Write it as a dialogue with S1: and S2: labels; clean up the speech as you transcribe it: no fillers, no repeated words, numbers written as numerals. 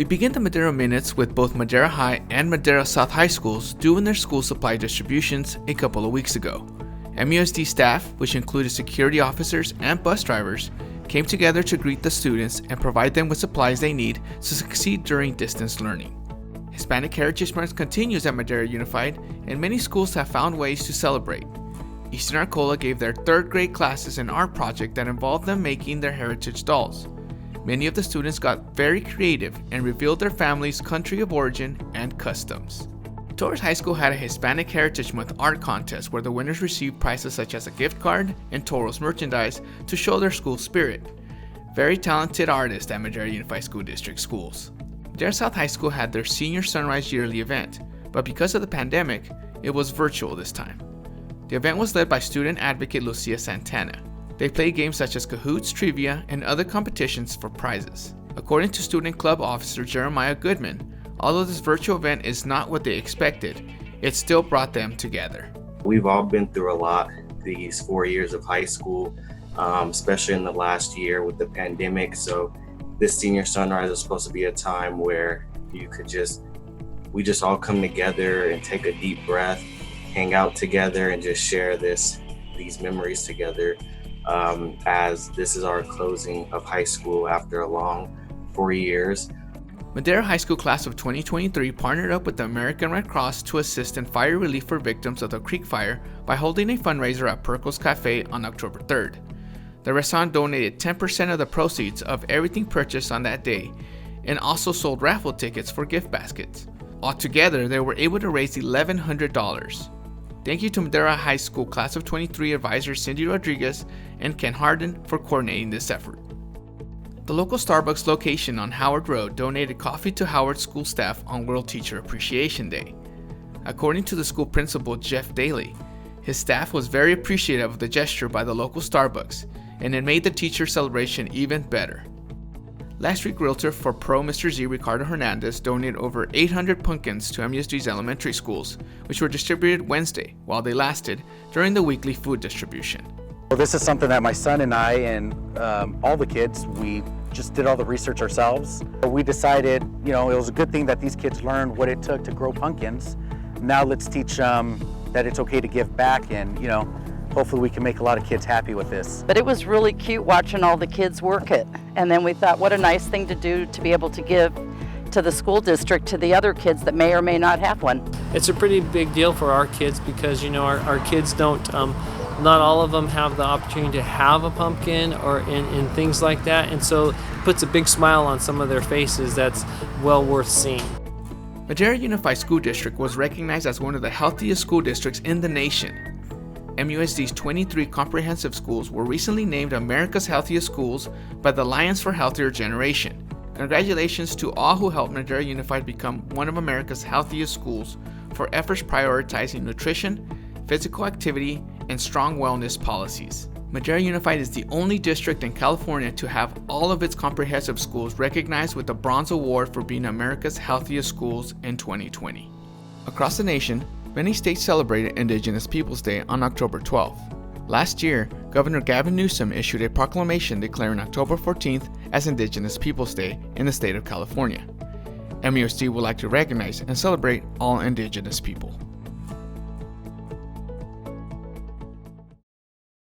S1: We begin the Madera Minutes with both Madera High and Madera South High Schools doing their school supply distributions a couple of weeks ago. MUSD staff, which included security officers and bus drivers, came together to greet the students and provide them with supplies they need to succeed during distance learning. Hispanic Heritage Month continues at Madera Unified, and many schools have found ways to celebrate. Eastin-Arcola gave their third grade classes an art project that involved them making their heritage dolls. Many of the students got very creative and revealed their family's country of origin and customs. Torres High School had a Hispanic Heritage Month art contest where the winners received prizes such as a gift card and Torres merchandise to show their school spirit. Very talented artists at Madera Unified School District schools. Madera South High School had their Senior Sunrise yearly event, but because of the pandemic, it was virtual this time. The event was led by student advocate Lucia Santana. They played games such as Cahoots, Trivia, and other competitions for prizes. According to Student Club Officer Jeremiah Goodman, although this virtual event is not what they expected, it still brought them together.
S2: We've all been through a lot these 4 years of high school, especially in the last year with the pandemic. So this Senior Sunrise is supposed to be a time where we just all come together and take a deep breath, hang out together, and just share these memories together. As this is our closing of high school after a long 4 years.
S1: Madera High School class of 2023 partnered up with the American Red Cross to assist in fire relief for victims of the Creek Fire by holding a fundraiser at Perko's Cafe on October 3rd. The restaurant donated 10% of the proceeds of everything purchased on that day and also sold raffle tickets for gift baskets. Altogether, they were able to raise $1,100. Thank you to Madera High School Class of 23 advisors Cindy Rodriguez and Ken Harden for coordinating this effort. The local Starbucks location on Howard Road donated coffee to Howard school staff on World Teacher Appreciation Day. According to the school principal Jeff Daly, his staff was very appreciative of the gesture by the local Starbucks, and it made the teacher celebration even better. Last week, Realtor for Pro Mr. Z Ricardo Hernandez donated over 800 pumpkins to MUSD's elementary schools, which were distributed Wednesday while they lasted during the weekly food distribution.
S3: Well, this is something that my son and I and all the kids, we just did all the research ourselves. We decided, it was a good thing that these kids learned what it took to grow pumpkins. Now let's teach them that it's okay to give back, and hopefully we can make a lot of kids happy with this.
S4: But it was really cute watching all the kids work it. And then we thought, what a nice thing to do to be able to give to the school district to the other kids that may or may not have one.
S5: It's a pretty big deal for our kids because, our kids don't, not all of them have the opportunity to have a pumpkin or in things like that. And so it puts a big smile on some of their faces that's well worth seeing.
S1: Madera Unified School District was recognized as one of the healthiest school districts in the nation. MUSD's 23 comprehensive schools were recently named America's Healthiest Schools by the Alliance for Healthier Generation. Congratulations to all who helped Madera Unified become one of America's healthiest schools for efforts prioritizing nutrition, physical activity, and strong wellness policies. Madera Unified is the only district in California to have all of its comprehensive schools recognized with the Bronze Award for being America's Healthiest Schools in 2020. Across the nation, many states celebrated Indigenous Peoples Day on October 12th. Last year, Governor Gavin Newsom issued a proclamation declaring October 14th as Indigenous Peoples Day in the state of California. MUSD would like to recognize and celebrate all Indigenous people.